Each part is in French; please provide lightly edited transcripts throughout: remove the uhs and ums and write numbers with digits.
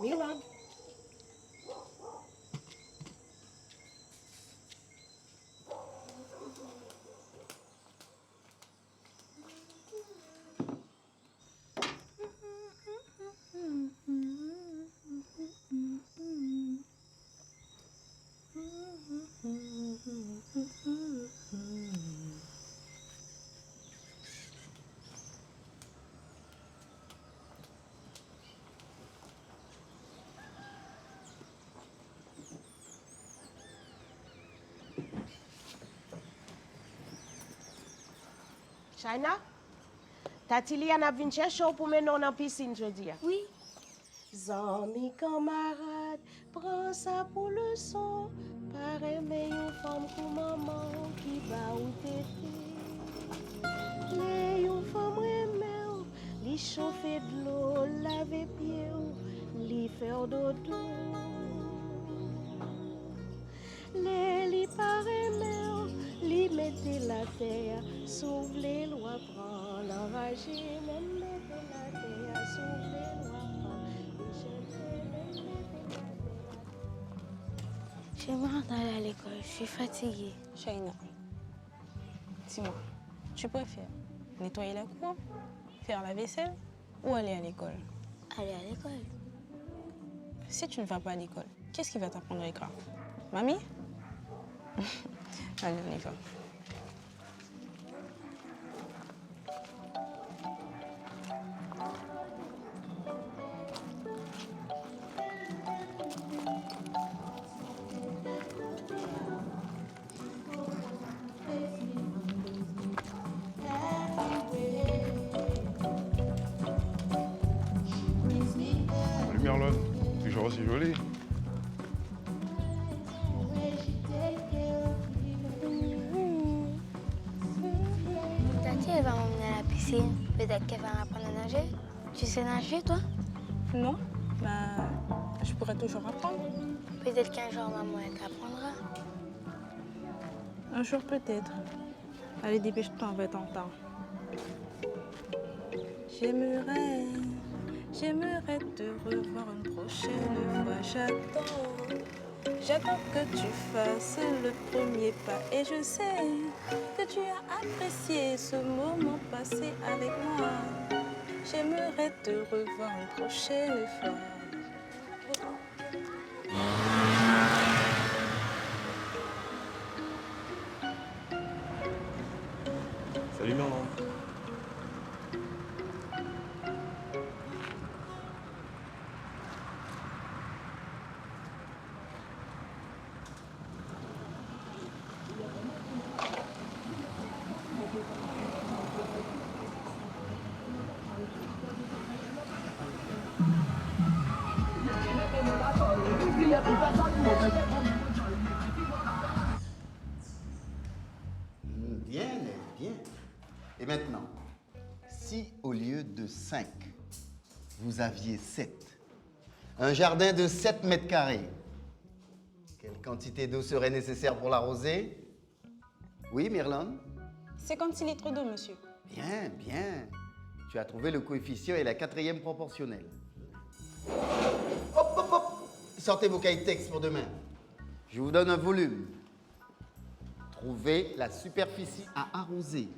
Milan. China, Tatiliane a venu chercher pour mener dans la piscine, je dis. Oui. Zami camarade, prends ça pour le son. Pareil, mais une femme comme maman qui va ou tété. Les une femme remède, li chauffer de l'eau, laver pied, li faire dodo. Les li pareil, mais li mette la terre, sauve les lois, prend l'enragé, même mette la terre, sauve les lois, prend J'ai marre d'aller à l'école, je suis fatiguée. Shaina, dis-moi, tu préfères nettoyer la cour, faire la vaisselle ou aller à l'école? Aller à l'école. Si tu ne vas pas à l'école, qu'est-ce qui va t'apprendre à l'école? Mamie? Allez, on y va. Salut Merlon, toujours aussi jolie. Tati, elle va m'emmener à la piscine. Peut-être qu'elle va m'apprendre à nager. Tu sais nager, toi? Non, bah, je pourrais toujours apprendre. Peut-être qu'un jour, maman, elle t'apprendra. Un jour peut-être. Allez, dépêche-toi, on va être en retard. J'aimerais te revoir une prochaine fois. J'attends que tu fasses le premier pas. Et je sais que tu as apprécié ce moment passé avec moi. J'aimerais te revoir une prochaine fois. Salut Merlon. Bien, Nel, bien. Et maintenant, si au lieu de 5, vous aviez 7, un jardin de 7 mètres carrés, quelle quantité d'eau serait nécessaire pour l'arroser? Oui, Myrlande? 56 litres d'eau, monsieur. Bien, bien. Tu as trouvé le coefficient et la quatrième proportionnelle. Hop, hop, hop! Sortez vos cahiers de texte pour demain. Je vous donne un volume. Trouvez la superficie à arroser.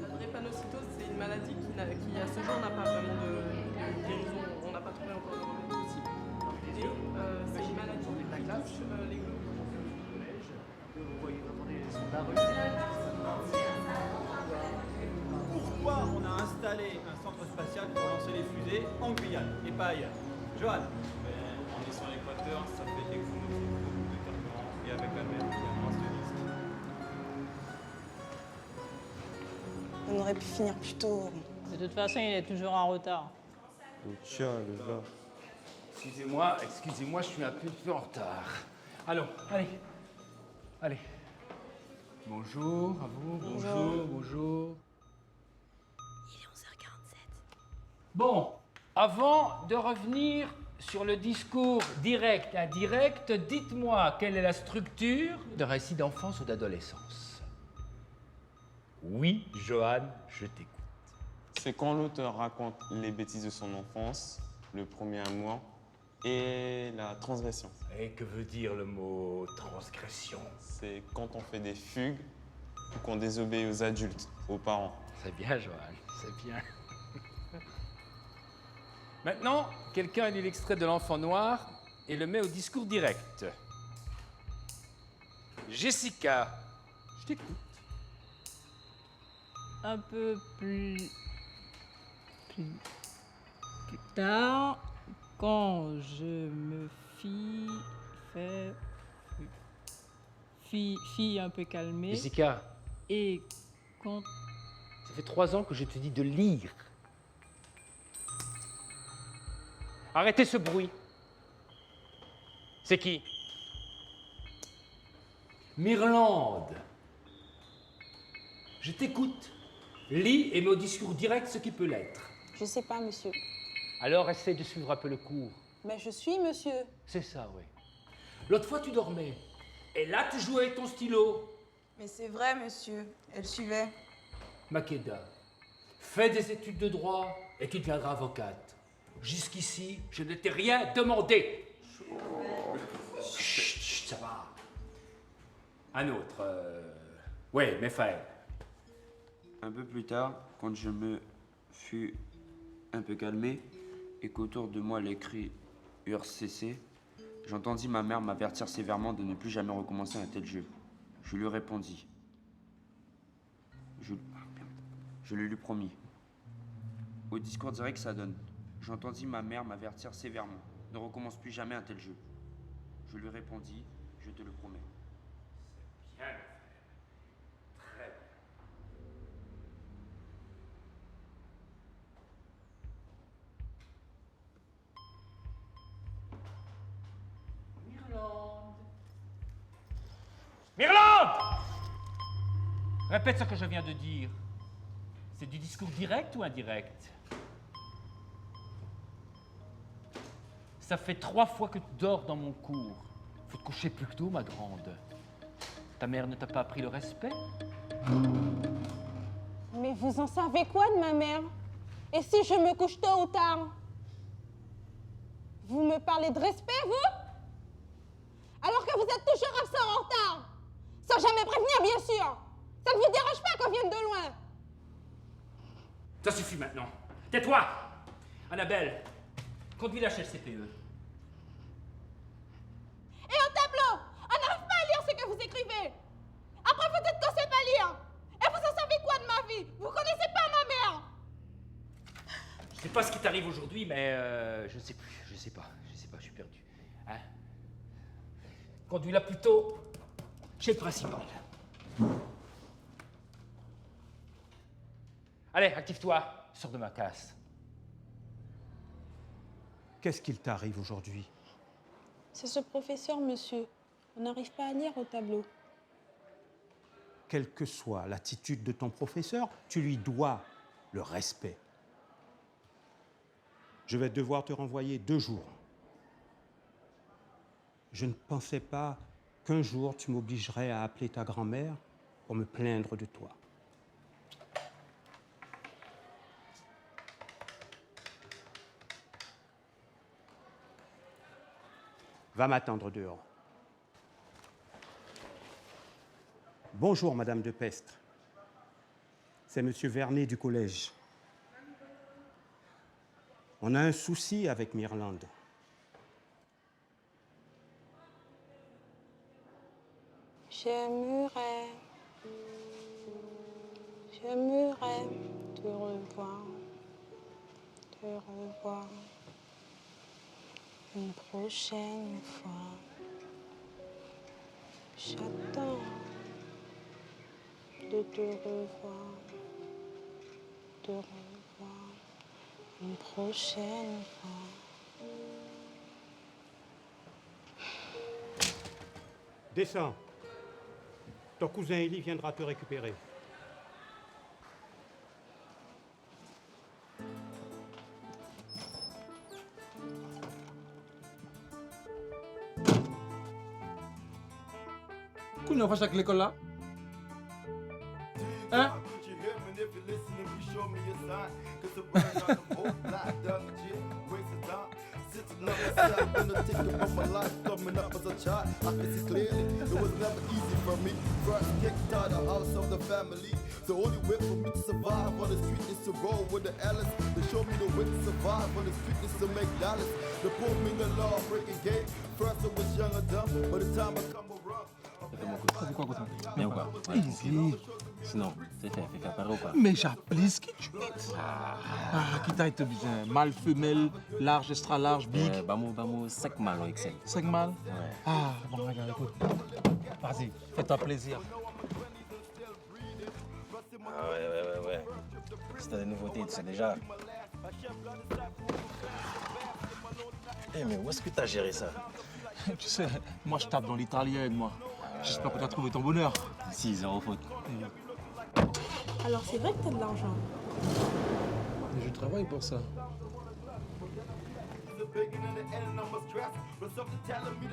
La drépanocytose, c'est une maladie qui à ce jour n'a pas vraiment de guérison. On n'a pas trouvé encore de possible. Et c'est une maladie qui touche les globules. Pourquoi on a installé un centre spatial pour lancer les fusées en Guyane et pas ailleurs? Johan? On est sur l'équateur, ça fait économiser beaucoup de carburant et avec la mer, il y a moins de risques. On aurait pu finir plus tôt. De toute façon, il est toujours en retard. Oh, tiens, le gars. Excusez-moi, je suis un peu en retard. Allons, allez. Bonjour à vous, bonjour. Il est 11h47. Bon, avant de revenir sur le discours direct-indirect, dites-moi quelle est la structure d'un récit d'enfance ou d'adolescence. Oui, Johan, je t'écoute. C'est quand l'auteur raconte les bêtises de son enfance, le premier amour et la transgression. Et que veut dire le mot transgression? C'est quand on fait des fugues ou qu'on désobéit aux adultes, aux parents. C'est bien, Johan, c'est bien. Maintenant, quelqu'un lit l'extrait de l'enfant noir et le met au discours direct. Jessica, je t'écoute. Un peu plus tard, quand je me fille un peu calmée. Jessica, Et quand ça fait 3 ans que je te dis de lire. Arrêtez ce bruit. C'est qui? Mirlande. Je t'écoute. Lis et mets au discours direct ce qui peut l'être. Je sais pas, monsieur. Alors essaie de suivre un peu le cours. Mais je suis, monsieur. C'est ça, oui. L'autre fois, tu dormais. Et là, tu jouais avec ton stylo. Mais c'est vrai, monsieur. Elle suivait. Makeda, fais des études de droit et tu deviendras avocate. Jusqu'ici, je ne t'ai rien demandé. Chut, chut, ça va. Un autre. Ouais, Mephaël. Un peu plus tard, quand je me fus un peu calmé et qu'autour de moi les cris eurent cessé, j'entendis ma mère m'avertir sévèrement de ne plus jamais recommencer un tel jeu. Je lui répondis. Je le lui promis. Au discours direct, ça donne. J'entendis ma mère m'avertir sévèrement. Ne recommence plus jamais un tel jeu. Je lui répondis, je te le promets. Bien, très bien. Mirlande. Mirlande! Répète ce que je viens de dire. C'est du discours direct ou indirect? Ça fait 3 fois que tu dors dans mon cours. Faut te coucher plus tôt, ma grande. Ta mère ne t'a pas appris le respect? Mais vous en savez quoi de ma mère? Et si je me couche tôt ou tard? Vous me parlez de respect, vous? Alors que vous êtes toujours absent en retard. Sans jamais prévenir, bien sûr. Ça ne vous dérange pas qu'on vienne de loin? Ça suffit maintenant. Tais-toi! Annabelle, conduis-la chez le CPE. Et au tableau, on n'arrive pas à lire ce que vous écrivez. Après, vous dites qu'on sait pas lire. Et vous en savez quoi de ma vie? Vous connaissez pas ma mère. Je sais pas ce qui t'arrive aujourd'hui, mais je sais plus. Je sais pas, je suis perdu. Hein? Conduis-la plutôt chez le principal. Allez, active-toi, sors de ma casse. Qu'est-ce qu'il t'arrive aujourd'hui? C'est ce professeur, monsieur. On n'arrive pas à lire au tableau. Quelle que soit l'attitude de ton professeur, tu lui dois le respect. Je vais devoir te renvoyer 2 jours. Je ne pensais pas qu'un jour tu m'obligerais à appeler ta grand-mère pour me plaindre de toi. Va m'attendre dehors. Bonjour, Madame de Pestre. C'est Monsieur Vernet du collège. On a un souci avec Mirlande. J'aimerais te revoir une prochaine fois. J'attends de te revoir une prochaine fois. Descends. Ton cousin Élie viendra te récupérer. qu'on est en face avec l'école là? Hein? The only way for me to survive on the street is to roll with the Alice. They show me the way to survive on the street is to make dollars. They pulled me the law, breaking game. First I was young and dumb, but the time I come around. C'est quoi, Coton? Bien ou quoi? Easy. Sinon, fais faire pareil ou quoi? Mais j'applique ce que tu veux. Ah, qui t'a été bien? Mâle, femelle, large, extra large, big. Bamou, 5 mâles en Excel. 5 mâles? Ouais. Ah, bon, regarde, écoute. Vas-y, fais-toi plaisir. Ah ouais. Si t'as des nouveautés, tu sais déjà. Eh, mais où est-ce que t'as géré ça? Tu sais, moi je tape dans l'italienne, moi. J'espère que tu as trouvé ton bonheur. Si, zéro faute. Alors c'est vrai que t'as de l'argent. Mais je travaille pour ça.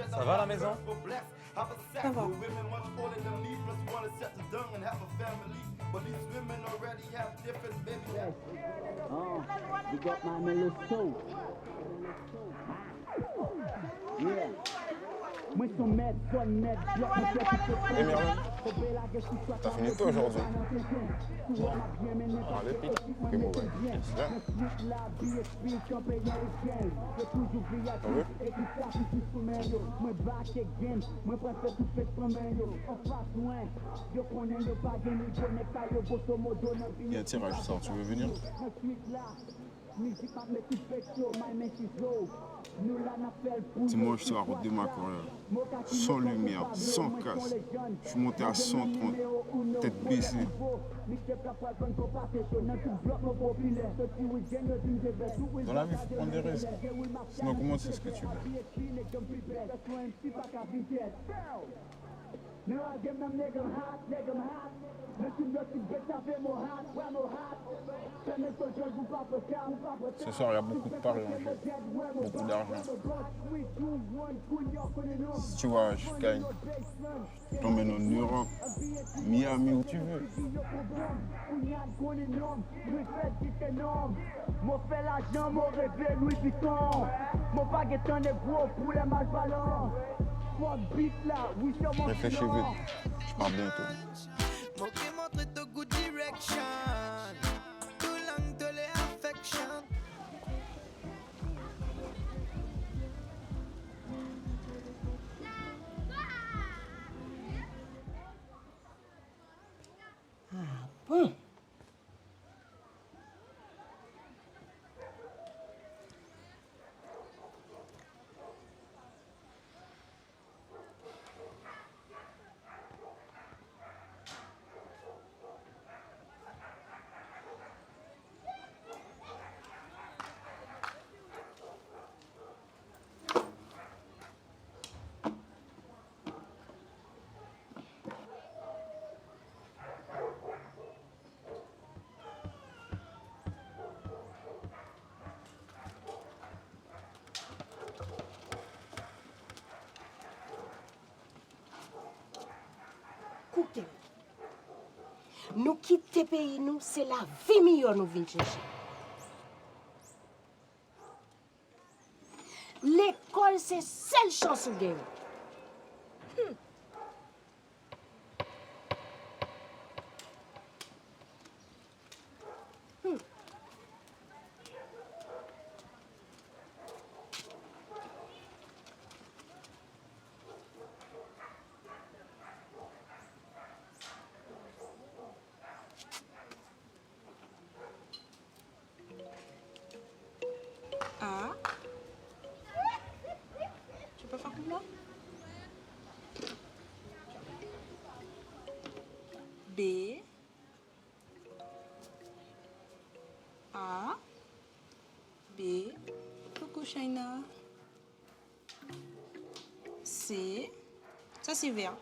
Ça va la maison? Ça va. Eh Merlin, t'as fini tôt aujourd'hui. Ah, les pics. Ok, bon, ouais. Viens. T'en veux? Il y a un tirage, ça. Tu veux venir? C'est moi, je suis à route de ma carrière. Sans lumière, sans casse. Je suis monté à 130, tête baissée. Dans la vie, il faut prendre des risques. Sinon, comment c'est ce que tu veux? Ce soir, il y a beaucoup de paris en jeu, beaucoup d'argent. Si tu vois, je gagne. Je t'emmène en Europe, Miami, où tu veux. Réfléchis vite, je pars bientôt. Bon. Écoutez, nous quitter pays, nous, c'est la vie meilleure nous venons chercher. L'école, c'est seule chance de gagner. A. Tu peux faire comme moi? B. A. B. Coucou Shaina. C. Ça c'est vert.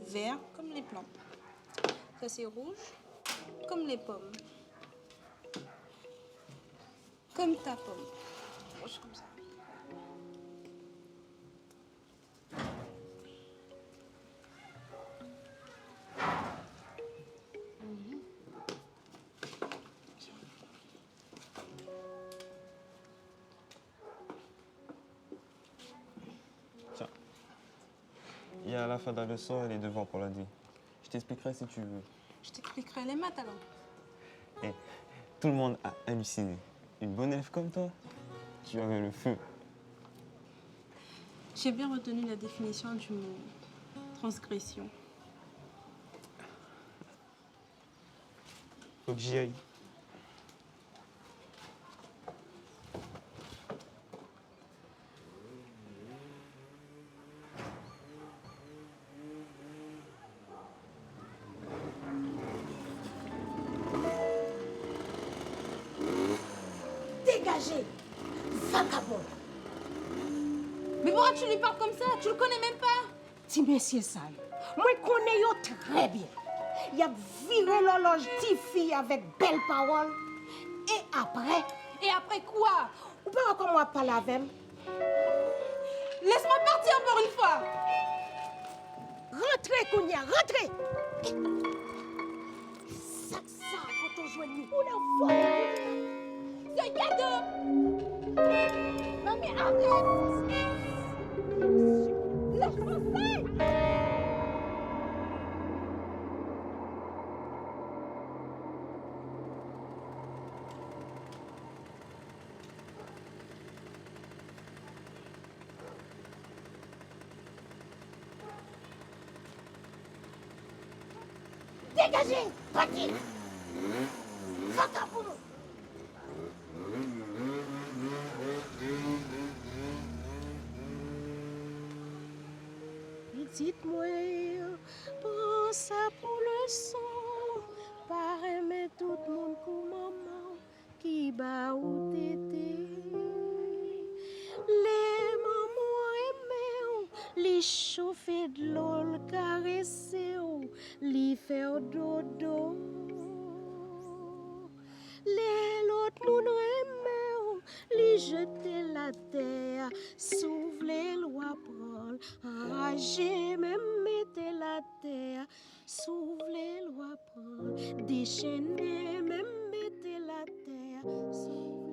Vert comme les plantes. Ça c'est rouge comme les pommes. Comme ta pomme. Rouge comme ça. la fin de la leçon et les devoirs pour lundi. Je t'expliquerai si tu veux. Je t'expliquerai les maths alors. Et tout le monde a halluciné. Une bonne élève comme toi, tu avais le feu. J'ai bien retenu la définition du mot transgression. Faut que j'y aille. Dégagez! Vagabond! Mais pourquoi tu lui parles comme ça? Tu le connais même pas. Ti monsieur ça, moi connais yo très bien. Il a viré l'horloge ti fille avec belles paroles. Et après? Et après quoi? Ou pas comment moi parler avec elle? Laisse-moi partir pour une fois. Rentrez, Kounia, rentrez! Ça, quand on joue nous, on a volé. C'est cadeau. Mamie, arrête. Laisse-moi faire! Dégagez! Parti! Vagabond! Dites-moi, pense pour le son, pas aimer tout le monde pour maman qui bat ou tété. Les mamans aiment, les chauffer de l'eau, le caresser, les faire dodo. Les l'autre moun aiment, les jeter la terre, s'ouvrir lois prendre, enrager, même mettre la terre, s'ouvrir lois prendre, déchaîner, même mettre la terre, s'ouvrir.